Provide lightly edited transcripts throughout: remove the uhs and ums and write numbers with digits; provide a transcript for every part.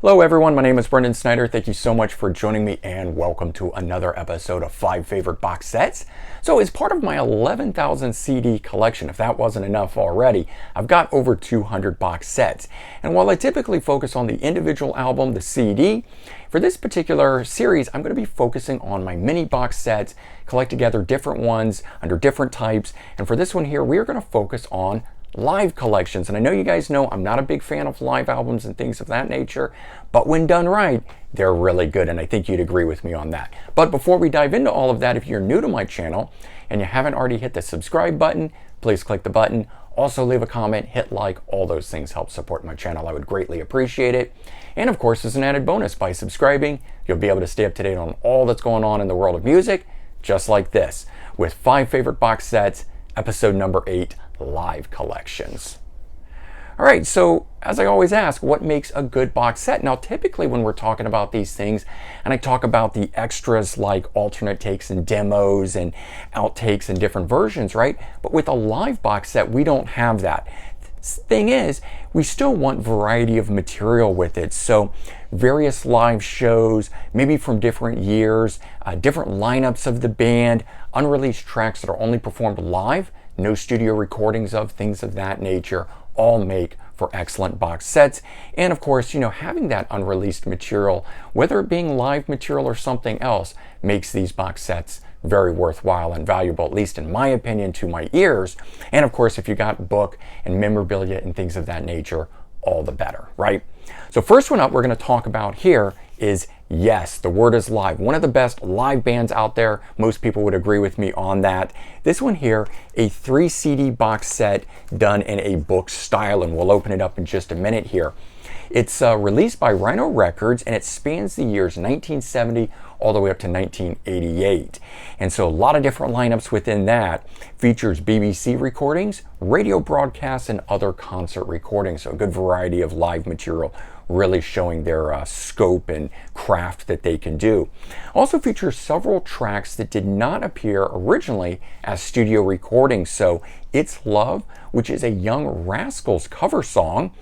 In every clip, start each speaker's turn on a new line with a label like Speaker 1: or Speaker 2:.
Speaker 1: Hello everyone, my name is Brendan Snyder. Thank you so much for joining me and welcome to another episode of 5 Favorite Box Sets. So as part of my 11,000 CD collection, if that wasn't enough already, I've got over 200 box sets. And while I typically focus on the individual album, the CD, for this particular series, I'm going to be focusing on my mini box sets, collect together different ones under different types. And for this one here, we are going to focus on live collections. And I know you guys know I'm not a big fan of live albums and things of that nature, but when done right, they're really good, and I think you'd agree with me on that. But before we dive into all of that, if you're new to my channel and you haven't already hit the subscribe button, please click the button. Also leave a comment, hit like, all those things help support my channel. I would greatly appreciate it. And of course, as an added bonus, by subscribing, you'll be able to stay up to date on all that's going on in the world of music, just like this, with 5 Favorite Box Sets, episode number 8, Live Collections. All right, so as I always ask, what makes a good box set? Now, typically when we're talking about these things, and I talk about the extras like alternate takes and demos and outtakes and different versions, right? But with a live box set, we don't have that. Thing is, we still want variety of material with it. So various live shows, maybe from different years, different lineups of the band, unreleased tracks that are only performed live, no studio recordings of, things of that nature, all make for excellent box sets. And of course, having that unreleased material, whether it being live material or something else, makes these box sets very worthwhile and valuable, at least in my opinion, to my ears. And of course, if you got book and memorabilia and things of that nature, all the better, right? So first one up we're going to talk about here is Yes, the word is live. One of the best live bands out there. Most people would agree with me on that. This one here, a 3 CD box set done in a book style, and we'll open it up in just a minute here. It's released by Rhino Records, and it spans the years 1970 all the way up to 1988. And so a lot of different lineups within that. Features BBC recordings, radio broadcasts, and other concert recordings. So a good variety of live material, really showing their scope and craft that they can do. Also features several tracks that did not appear originally as studio recordings. So It's Love, which is a Young Rascals cover song,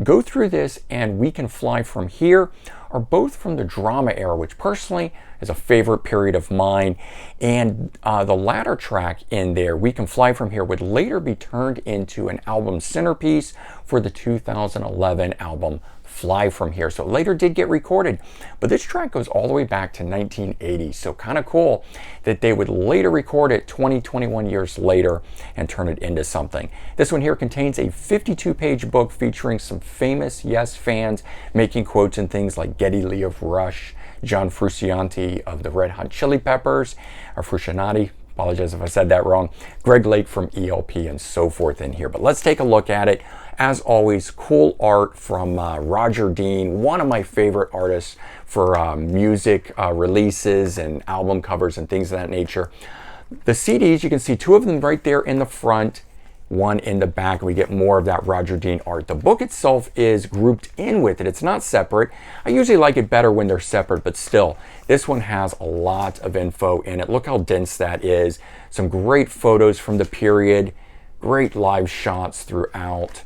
Speaker 1: Go Through This, and We Can Fly From Here are both from the drama era, which personally is a favorite period of mine. And the latter track in there, We Can Fly From Here, would later be turned into an album centerpiece for the 2011 album Fly From Here. So it later did get recorded, but this track goes all the way back to 1980. So kind of cool that they would later record it 21 years later and turn it into something. This one here contains a 52-page book featuring some famous Yes fans making quotes and things like Geddy Lee of Rush, John Frusciante of the Red Hot Chili Peppers, or Frusciante, apologize if I said that wrong, Greg Lake from ELP, and so forth in here. But let's take a look at it. As always, cool art from Roger Dean, one of my favorite artists for music releases and album covers and things of that nature. The CDs, you can see 2 of them right there in the front, 1 in the back. We get more of that Roger Dean art. The book itself is grouped in with it. It's not separate. I usually like it better when they're separate, but still, this one has a lot of info in it. Look how dense that is. Some great photos from the period, great live shots throughout.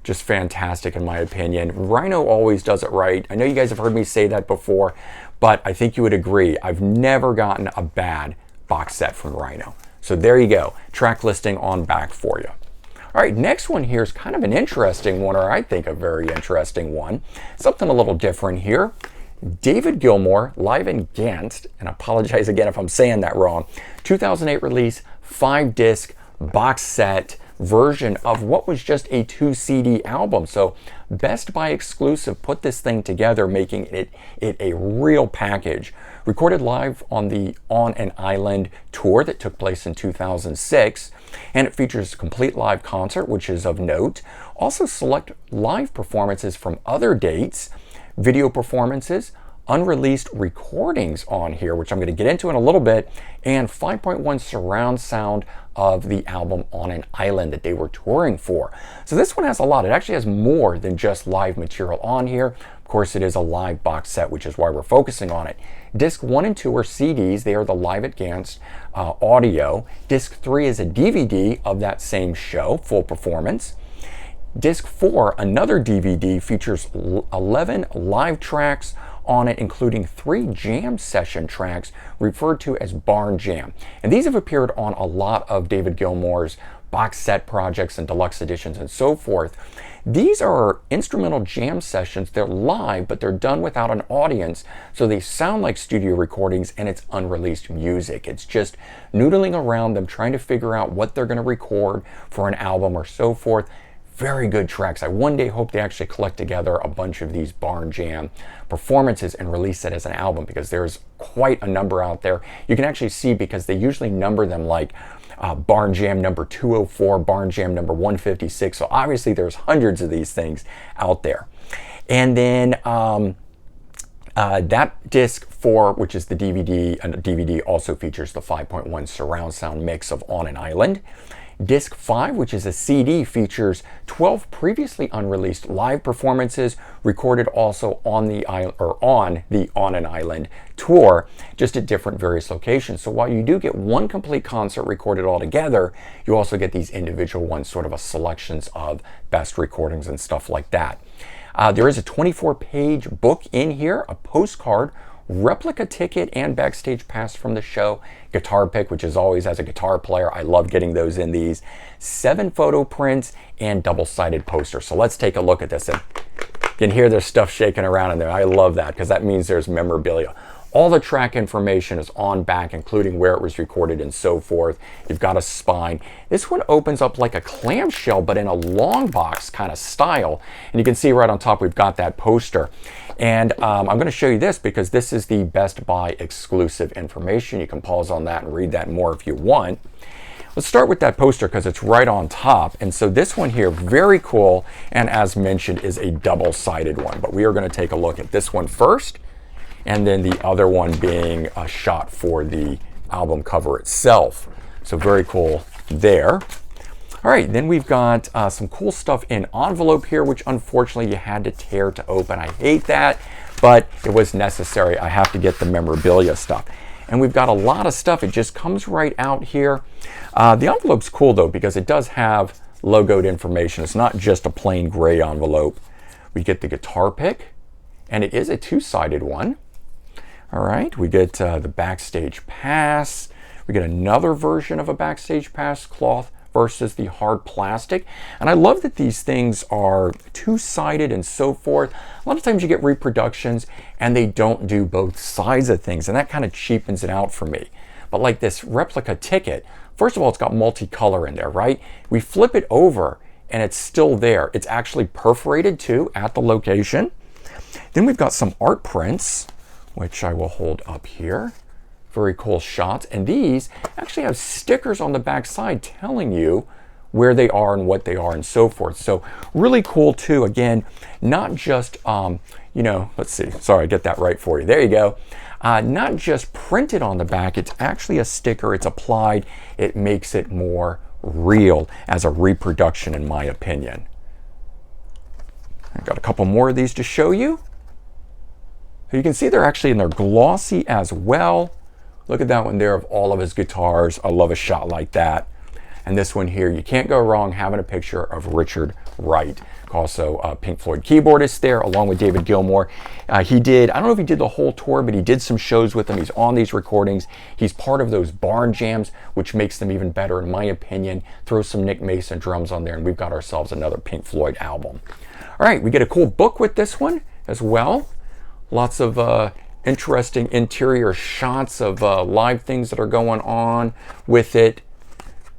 Speaker 1: Just fantastic in my opinion. Rhino always does it right. I know you guys have heard me say that before, but I think you would agree. I've never gotten a bad box set from Rhino. So there you go. Track listing on back for you. All right, next one here is kind of an interesting one, or I think a very interesting one. Something a little different here. David Gilmour, live in Gdańsk, and I apologize again if I'm saying that wrong, 2008 release, 5-disc box set version of what was just a 2 CD album. So Best Buy exclusive put this thing together, making it a real package. Recorded live on the On an Island tour that took place in 2006, and it features a complete live concert, which is of note. Also select live performances from other dates, video performances, unreleased recordings on here, which I'm going to get into in a little bit, and 5.1 surround sound of the album On an Island that they were touring for. So this one has a lot. It actually has more than just live material on here. Of course, it is a live box set, which is why we're focusing on it. Disc 1 and 2 are CDs. They are the Live at Gdańsk audio. Disc 3 is a DVD of that same show, full performance. Disc 4, another DVD, features 11 live tracks on it, including 3 jam session tracks referred to as Barn Jam. And these have appeared on a lot of David Gilmour's box set projects and deluxe editions and so forth. These are instrumental jam sessions. They're live, but they're done without an audience, so they sound like studio recordings, and it's unreleased music. It's just noodling around them, trying to figure out what they're going to record for an album or so forth. Very good tracks. I one day hope they actually collect together a bunch of these Barn Jam performances and release it as an album, because there's quite a number out there. You can actually see, because they usually number them like Barn Jam number 204, Barn Jam number 156. So obviously there's hundreds of these things out there. And then that disc 4, which is the DVD, and the DVD also features the 5.1 surround sound mix of On an Island. Disc 5, which is a CD, features 12 previously unreleased live performances recorded also on the On an Island tour, just at different various locations. So while you do get one complete concert recorded all together, you also get these individual ones, sort of a selections of best recordings and stuff like that. There is a 24-page book in here, a postcard, replica ticket, and backstage pass from the show, guitar pick, which is always, as a guitar player, I love getting those in these, 7 photo prints, and double-sided poster. So let's take a look at this. And you can hear there's stuff shaking around in there. I love that, because that means there's memorabilia. All the track information is on back, including where it was recorded and so forth. You've got a spine. This one opens up like a clamshell, but in a long box kind of style. And you can see right on top we've got that poster. And I'm going to show you this, because this is the Best Buy exclusive information. You can pause on that and read that more if you want. Let's start with that poster, because it's right on top. And so this one here, very cool, and as mentioned, is a double-sided one. But we are going to take a look at this one first, and then the other one being a shot for the album cover itself. So very cool there. All right, then we've got some cool stuff in envelope here, which unfortunately you had to tear to open. I hate that, but it was necessary. I have to get the memorabilia stuff. And we've got a lot of stuff. It just comes right out here. The envelope's cool, though, because it does have logoed information. It's not just a plain gray envelope. We get the guitar pick, and it is a 2-sided one. All right, we get the backstage pass. We get another version of a backstage pass, cloth versus the hard plastic. And I love that these things are 2-sided and so forth. A lot of times you get reproductions and they don't do both sides of things, and that kind of cheapens it out for me. But like this replica ticket, first of all, it's got multicolor in there, right? We flip it over and it's still there. It's actually perforated too at the location. Then we've got some art prints, which I will hold up here. Very cool shots. And these actually have stickers on the back side telling you where they are and what they are and so forth. So really cool too. Again, not just, let's see. Sorry, get that right for you. There you go. Not just printed on the back. It's actually a sticker. It's applied. It makes it more real as a reproduction, in my opinion. I've got a couple more of these to show you. So you can see they're actually in there glossy as well. Look at that one there of all of his guitars. I love a shot like that. And this one here, you can't go wrong having a picture of Richard Wright. Also a Pink Floyd keyboardist there, along with David Gilmour. He did, I don't know if he did the whole tour, but he did some shows with them. He's on these recordings. He's part of those Barn Jams, which makes them even better, in my opinion. Throw some Nick Mason drums on there, and we've got ourselves another Pink Floyd album. All right, we get a cool book with this one as well. Lots of interesting interior shots of live things that are going on with it.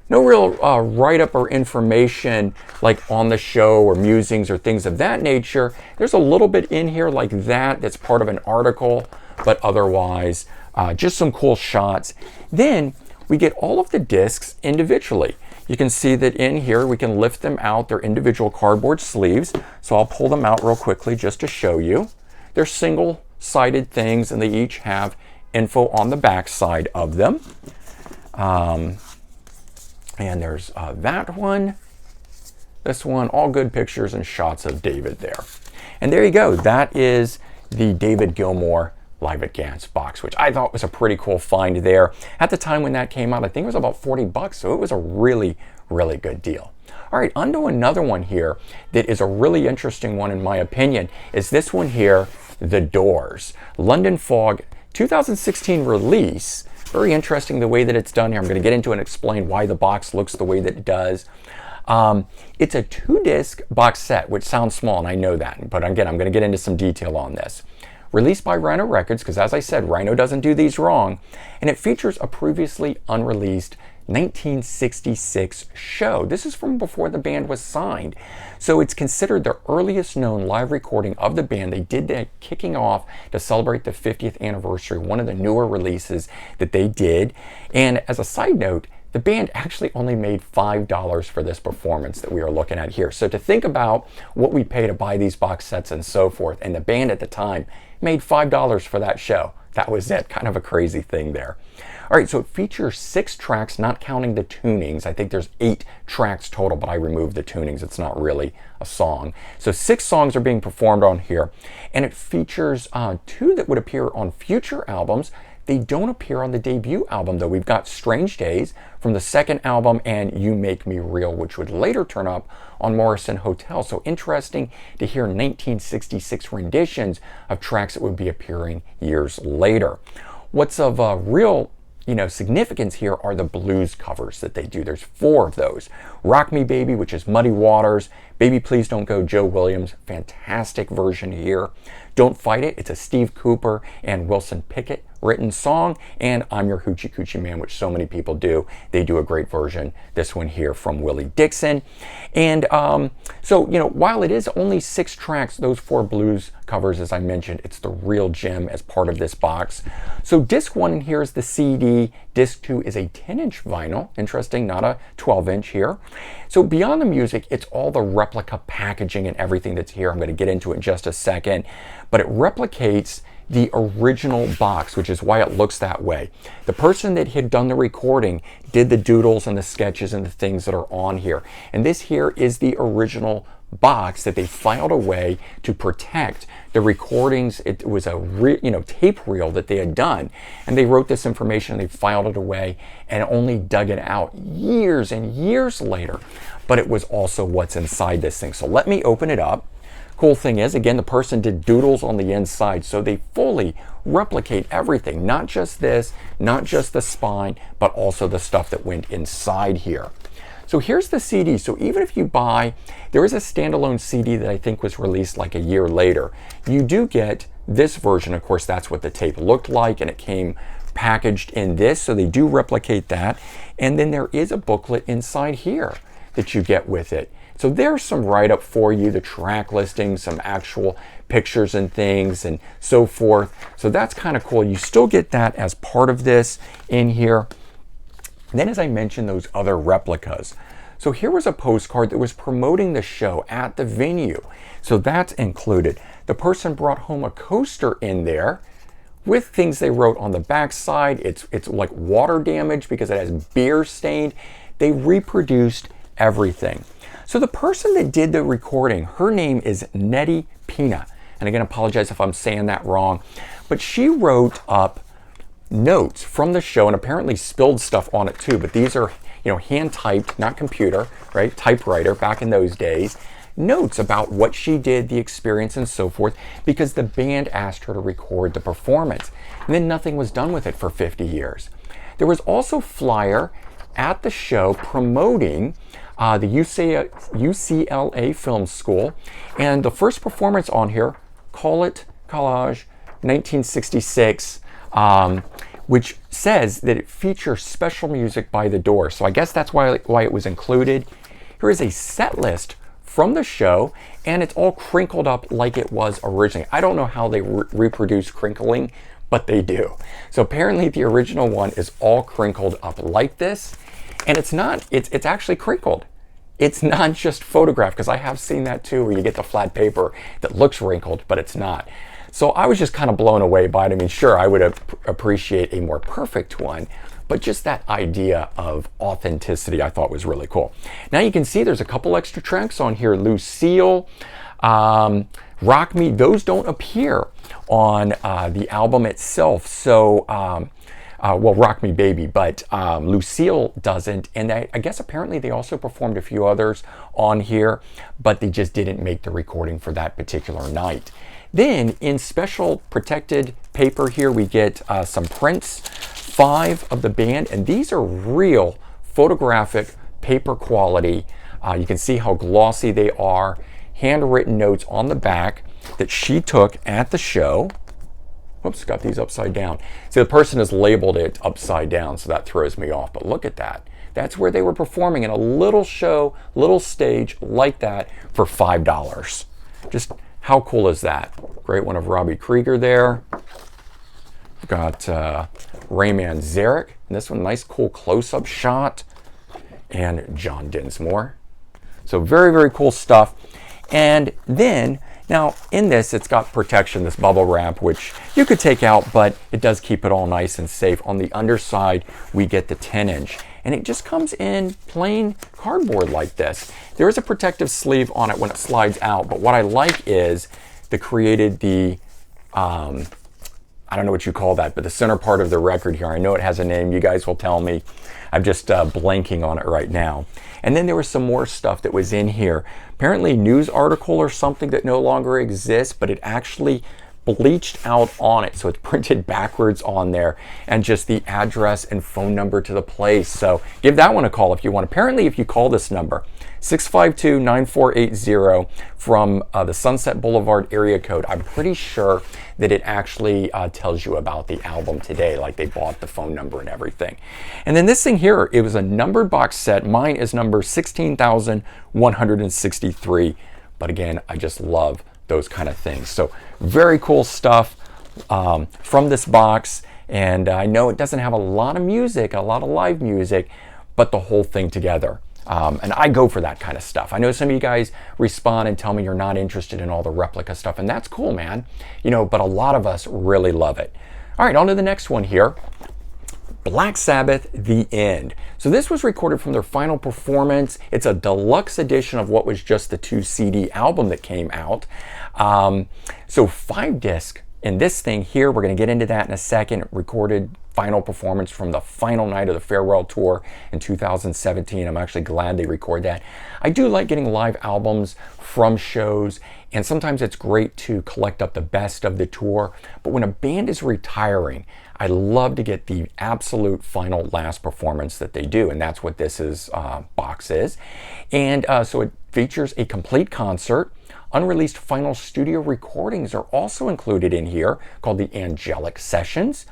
Speaker 1: No real write-up or information like on the show or musings or things of that nature. There's a little bit in here like that that's part of an article, but otherwise just some cool shots. Then we get all of the discs individually. You can see that in here we can lift them out. They're individual cardboard sleeves. So I'll pull them out real quickly just to show you. They're single-sided things, and they each have info on the back side of them. And there's that one, this one, all good pictures and shots of David there. And there you go. That is the David Gilmour Live at Gdańsk box, which I thought was a pretty cool find there. At the time when that came out, I think it was about $40, so it was a really, really good deal. All right, on to another one here that is a really interesting one in my opinion, is this one here, The Doors. London Fog, 2016 release. Very interesting the way that it's done here. I'm going to get into and explain why the box looks the way that it does. It's a 2-disc box set, which sounds small, and I know that. But again, I'm going to get into some detail on this. Released by Rhino Records, because as I said, Rhino doesn't do these wrong. And it features a previously unreleased 1966 show. This is from before the band was signed. So it's considered the earliest known live recording of the band. They did that kicking off to celebrate the 50th anniversary, one of the newer releases that they did. And as a side note, the band actually only made $5 for this performance that we are looking at here. So to think about what we pay to buy these box sets and so forth, and the band at the time made $5 for that show. That was it. Kind of a crazy thing there. All right, so it features 6 tracks, not counting the tunings. I think there's 8 tracks total, but I removed the tunings. It's not really a song. So 6 songs are being performed on here, and it features 2 that would appear on future albums. They don't appear on the debut album, though. We've got Strange Days from the second album and You Make Me Real, which would later turn up on Morrison Hotel. So interesting to hear 1966 renditions of tracks that would be appearing years later. What's of real significance here are the blues covers that they do. There's 4 of those. Rock Me Baby, which is Muddy Waters. Baby Please Don't Go, Joe Williams. Fantastic version here. Don't Fight It, it's a Steve Cooper and Wilson Pickett written song. And I'm Your Hoochie Coochie Man, which so many people do. They do a great version. This one here from Willie Dixon. And so, while it is only 6 tracks, those 4 blues covers, as I mentioned, it's the real gem as part of this box. So disc 1 in here is the CD. Disc 2 is a 10-inch vinyl. Interesting, not a 12-inch here. So beyond the music, it's all the replica packaging and everything that's here. I'm going to get into it in just a second. But it replicates the original box, which is why it looks that way. The person that had done the recording did the doodles and the sketches and the things that are on here. And this here is the original box that they filed away to protect the recordings. It was a tape reel that they had done, and they wrote this information and they filed it away and only dug it out years and years later. But it was also what's inside this thing. So let me open it up. Cool thing is, again, the person did doodles on the inside, so they fully replicate everything, not just this, not just the spine, but also the stuff that went inside here. So here's the CD. So even if you buy, there is a standalone CD that I think was released like a year later. You do get this version. Of course, that's what the tape looked like, and it came packaged in this, so they do replicate that. And then there is a booklet inside here that you get with it. So there's some write-up for you, the track listing, some actual pictures and things and so forth. So that's kind of cool. You still get that as part of this in here. And then, as I mentioned, those other replicas. So here was a postcard that was promoting the show at the venue. So that's included. The person brought home a coaster in there with things they wrote on the back side. It's like water damage because it has beer stained. They reproduced everything. So the person that did the recording, her name is Nettie Pina. And again, I apologize if I'm saying that wrong. But she wrote up notes from the show and apparently spilled stuff on it too. But these are, hand typed, not computer, right? Typewriter back in those days. Notes about what she did, the experience and so forth, because the band asked her to record the performance. And then nothing was done with it for 50 years. There was also flyer at the show promoting the UCLA Film School, and the first performance on here, Call It Collage 1966, which says that it features special music by The Doors. So I guess that's why it was included. Here is a set list from the show, and it's all crinkled up like it was originally. I don't know how they reproduce crinkling, but they do. So apparently the original one is all crinkled up like this, and it's actually crinkled. It's not just photographed, because I have seen that too, where you get the flat paper that looks wrinkled, but it's not. So I was just kind of blown away by it. I mean, sure, I would appreciate a more perfect one, but just that idea of authenticity I thought was really cool. Now you can see there's a couple extra tracks on here. Lucille, Rock Me, those don't appear on the album itself. So well, Rock Me Baby, but Lucille doesn't. And I guess apparently they also performed a few others on here, but they just didn't make the recording for that particular night. Then in special protected paper here, we get some prints, 5 of the band, and these are real photographic paper quality. You can see how glossy they are, handwritten notes on the back that she took at the show. Whoops, got these upside down. So the person has labeled it upside down, so that throws me off. But look at that. That's where they were performing in a little show, little stage like that for $5. Just how cool is that? Great one of Robbie Krieger there. We've got Ray Manzarek. And this one, nice cool close-up shot. And John Dinsmore. So very, very cool stuff. And then, now in this, it's got protection, this bubble wrap, which you could take out, but it does keep it all nice and safe. On the underside, we get the 10-inch. And it just comes in plain cardboard like this. There is a protective sleeve on it when it slides out, but what I like is they created the, I don't know what you call that, but the center part of the record here. I know it has a name. You guys will tell me. I'm just blanking on it right now. And then there was some more stuff that was in here. Apparently news article or something that no longer exists, but it actually bleached out on it. So it's printed backwards on there, and just the address and phone number to the place. So give that one a call if you want. Apparently if you call this number, 652-9480 from the Sunset Boulevard area code, I'm pretty sure that it actually tells you about the album today, like they bought the phone number and everything. And then this thing here, it was a numbered box set. Mine is number 16,163. But again, I just love those kind of things. So very cool stuff from this box. And I know it doesn't have a lot of music, a lot of live music, but the whole thing together. And I go for that kind of stuff. I know some of you guys respond and tell me you're not interested in all the replica stuff, and that's cool, man. You know, but a lot of us really love it. All right, on to the next one here. Black Sabbath, The End. So this was recorded from their final performance. It's a deluxe edition of what was just the 2 CD album that came out. So 5 disc in this thing here. We're going to get into that in a second. Recorded final performance from the final night of the farewell tour in 2017. I'm actually glad they record that. I do like getting live albums from shows, and sometimes it's great to collect up the best of the tour. But when a band is retiring, I love to get the absolute final last performance that they do, and that's what this box is. And so it features a complete concert. Unreleased final studio recordings are also included in here, called the Angelic Sessions.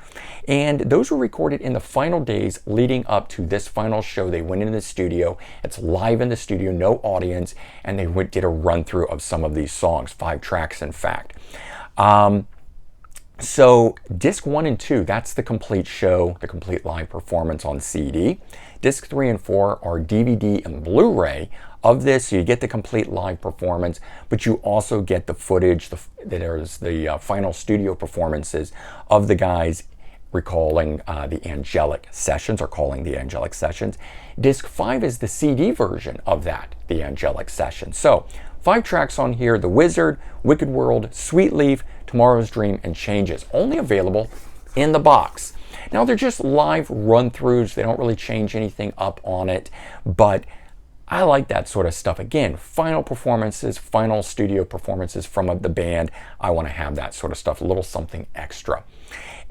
Speaker 1: And those were recorded in the final days leading up to this final show. They went into the studio. It's live in the studio, no audience, and they did a run through of some of these songs, 5 tracks in fact. So disc 1 and 2, that's the complete show, the complete live performance on CD. Disc 3 and 4 are DVD and Blu-ray of this, so you get the complete live performance, but you also get the footage. There's the final studio performances of the guys recalling the Angelic Sessions, or calling the Angelic Sessions. Disc 5 is the CD version of that, the Angelic Sessions. So 5 tracks on here: The Wizard, Wicked World, Sweet Leaf, Tomorrow's Dream, and Changes. Only available in the box. Now they're just live run-throughs. They don't really change anything up on it, but I like that sort of stuff. Again, final performances, final studio performances from the band. I want to have that sort of stuff, a little something extra.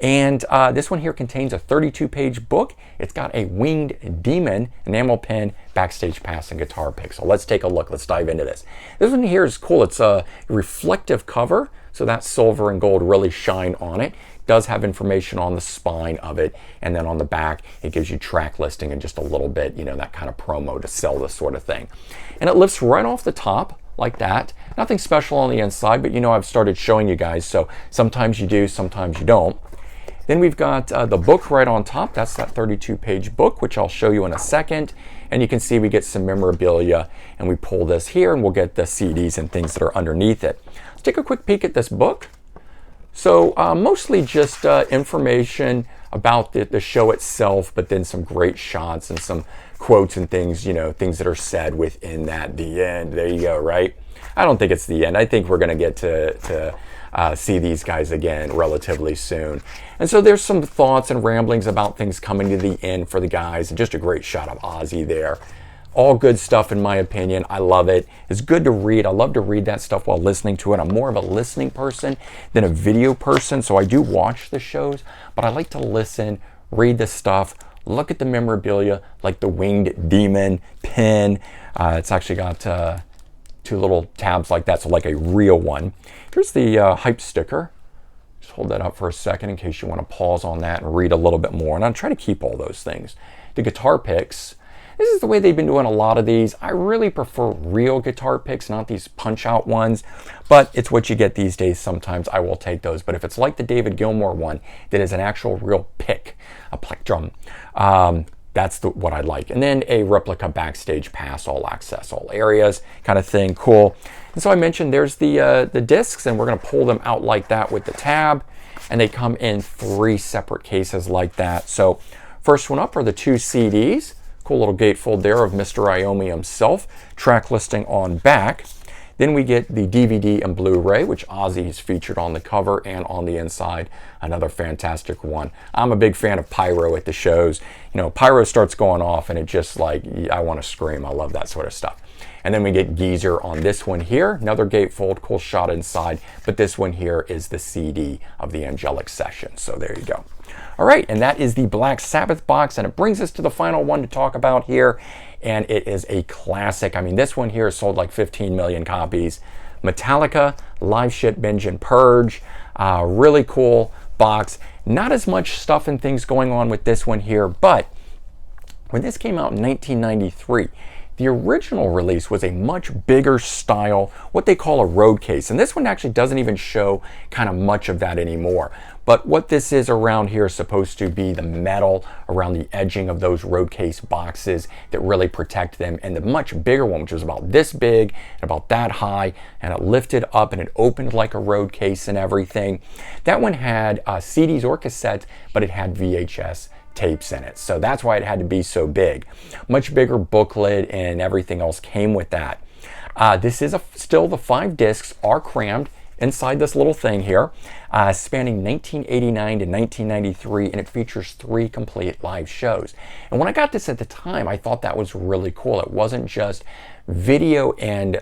Speaker 1: And this one here contains a 32-page book. It's got a Winged Demon enamel pen, backstage pass, and guitar pick. So let's take a look. Let's dive into this. This one here is cool. It's a reflective cover, so that silver and gold really shine on it. Does have information on the spine of it, and then on the back it gives you track listing and just a little bit, you know, that kind of promo to sell this sort of thing. And it lifts right off the top like that. Nothing special on the inside, but you know, I've started showing you guys, so sometimes you do, sometimes you don't. Then we've got the book right on top. That's that 32-page book, which I'll show you in a second. And you can see we get some memorabilia, and we pull this here and we'll get the CDs and things that are underneath it. Let's take a quick peek at this book. So mostly just information about the show itself, but then some great shots and some quotes and things, you know, things that are said within that. The end. There you go, right? I don't think it's the end. I think we're going to get to see these guys again relatively soon. And so there's some thoughts and ramblings about things coming to the end for the guys, and just a great shot of Ozzy there. All good stuff in my opinion. I love it. It's good to read. I love to read that stuff while listening to it. I'm more of a listening person than a video person, so I do watch the shows, but I like to listen, read the stuff, look at the memorabilia, like the winged demon pin. It's actually got 2 little tabs like that, so like a real one. Here's the hype sticker. Just hold that up for a second in case you want to pause on that and read a little bit more. And I'll try to keep all those things. The guitar picks. This is the way they've been doing a lot of these. I really prefer real guitar picks, not these punch-out ones, but it's what you get these days. Sometimes I will take those. But if it's like the David Gilmour one that is an actual real pick, a plectrum, that's what I like. And then a replica backstage pass, all access, all areas kind of thing. Cool. And so I mentioned there's the discs, and we're going to pull them out like that with the tab, and they come in 3 separate cases like that. So first one up are the 2 CDs. Cool little gatefold there of Mr. Iommi himself, track listing on back. Then we get the DVD and Blu-ray, which Ozzy is featured on the cover and on the inside. Another fantastic one. I'm a big fan of pyro at the shows. You know, pyro starts going off and it just like, I want to scream. I love that sort of stuff. And then we get Geezer on this one here. Another gatefold, cool shot inside. But this one here is the CD of the Angelic Session. So there you go. All right, and that is the Black Sabbath box, and it brings us to the final one to talk about here, and it is a classic. I mean, this one here sold like 15 million copies. Metallica, Live Shit, Binge, and Purge. Really cool box. Not as much stuff and things going on with this one here, but when this came out in 1993, the original release was a much bigger style, what they call a road case. And this one actually doesn't even show kind of much of that anymore. But what this is around here is supposed to be the metal around the edging of those road case boxes that really protect them. And the much bigger one, which was about this big and about that high, and it lifted up and it opened like a road case and everything. That one had CDs or cassettes, but it had VHS tapes in it. So that's why it had to be so big. Much bigger booklet and everything else came with that. This is still the 5 discs are crammed inside this little thing here, spanning 1989 to 1993, and it features 3 complete live shows. And when I got this at the time, I thought that was really cool. It wasn't just video and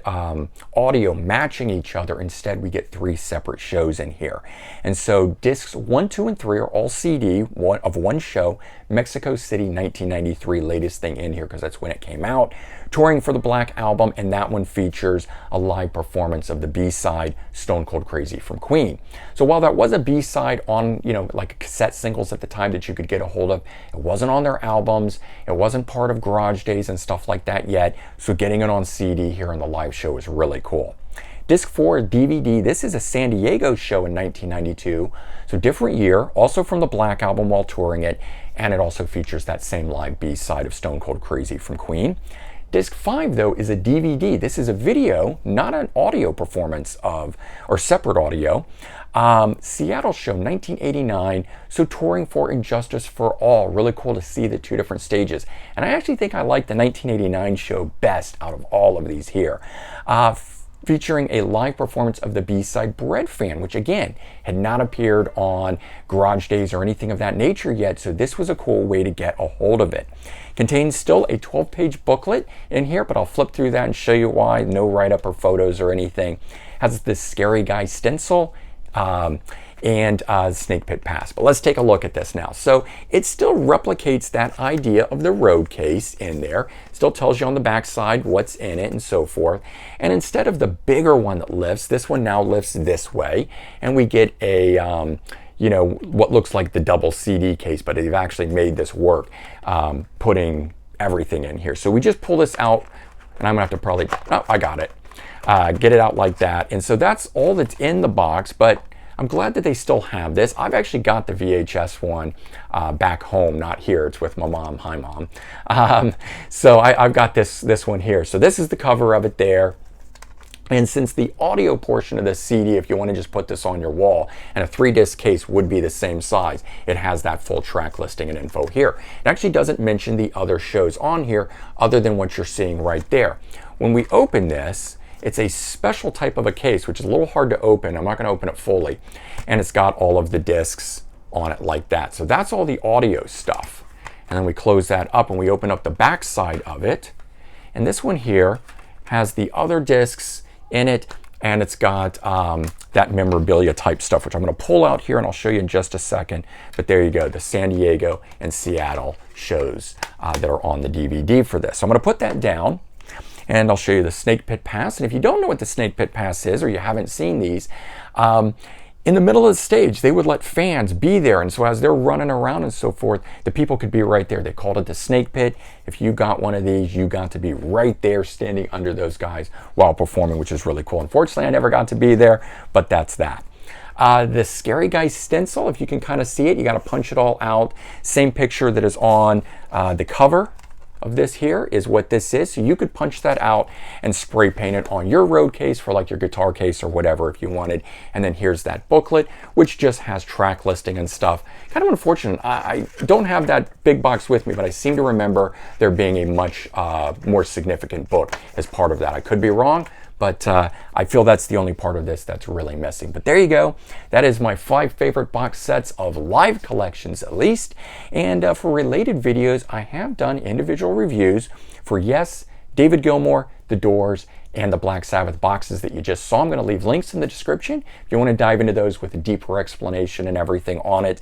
Speaker 1: audio matching each other. Instead, we get 3 separate shows in here. And so discs 1, 2, and 3 are all CD of one show. Mexico City 1993, latest thing in here because that's when it came out. Touring for the Black Album, and that one features a live performance of the B-side, Stone Cold Crazy from Queen. So while that was a B-side on, you know, like cassette singles at the time that you could get a hold of, it wasn't on their albums, it wasn't part of Garage Days and stuff like that yet, so getting it on CD here in the live show is really cool. Disc 4 DVD, this is a San Diego show in 1992, so different year, also from the Black Album while touring it, and it also features that same live B-side of Stone Cold Crazy from Queen. Disc 5, though, is a DVD. This is a video, not an audio performance of, or separate audio. Seattle show, 1989, so touring for Injustice for All. Really cool to see the 2 different stages. And I actually think I like the 1989 show best out of all of these here. Featuring a live performance of the B-side Bread Fan, which again had not appeared on Garage Days or anything of that nature yet, so this was a cool way to get a hold of it. Contains still a 12-page booklet in here, but I'll flip through that and show you why. No write-up or photos or anything. Has this scary guy stencil and Snake Pit Pass. But let's take a look at this now. So it still replicates that idea of the road case in there. Still tells you on the back side what's in it and so forth. And instead of the bigger one that lifts, this one now lifts this way. And we get a, you know, what looks like the double CD case, but they've actually made this work, putting everything in here. So we just pull this out, and I'm gonna have to probably, oh, I got it. Get it out like that. And so that's all that's in the box, but I'm glad that they still have this. I've actually got the VHS one back home, not here. It's with my mom. Hi, Mom. So I've got this one here. So this is the cover of it there. And since the audio portion of the CD, if you want to just put this on your wall, and a 3-disc case would be the same size, it has that full track listing and info here. It actually doesn't mention the other shows on here other than what you're seeing right there. When we open this, It's a special type of a case, which is a little hard to open. I'm not going to open it fully. And it's got all of the discs on it like that. So that's all the audio stuff. And then we close that up and we open up the back side of it. And this one here has the other discs in it, and it's got that memorabilia type stuff, which I'm going to pull out here and I'll show you in just a second. But there you go, the San Diego and Seattle shows that are on the DVD for this. So I'm going to put that down and I'll show you the Snake Pit Pass. And if you don't know what the Snake Pit Pass is, or you haven't seen these, in the middle of the stage, they would let fans be there. And so as they're running around and so forth, the people could be right there. They called it the Snake Pit. If you got one of these, you got to be right there standing under those guys while performing, which is really cool. Unfortunately, I never got to be there, but that's that. The Scary Guy stencil, if you can kind of see it, you got to punch it all out. Same picture that is on the cover of this here is what this is. So you could punch that out and spray paint it on your road case for like your guitar case or whatever if you wanted. And then here's that booklet, which just has track listing and stuff. Kind of unfortunate. I don't have that big box with me, but I seem to remember there being a much more significant book as part of that. I could be wrong, but I feel that's the only part of this that's really missing. But there you go. That is my 5 favorite box sets of live collections, at least. And for related videos, I have done individual reviews for, yes, David Gilmour, The Doors, and the Black Sabbath boxes that you just saw. I'm going to leave links in the description. If you want to dive into those with a deeper explanation and everything on it,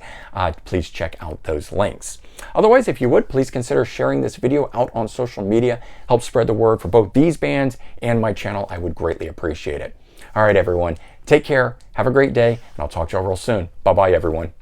Speaker 1: please check out those links. Otherwise, if you would, please consider sharing this video out on social media. Help spread the word for both these bands and my channel. I would greatly appreciate it. All right, everyone. Take care. Have a great day, and I'll talk to you all real soon. Bye-bye, everyone.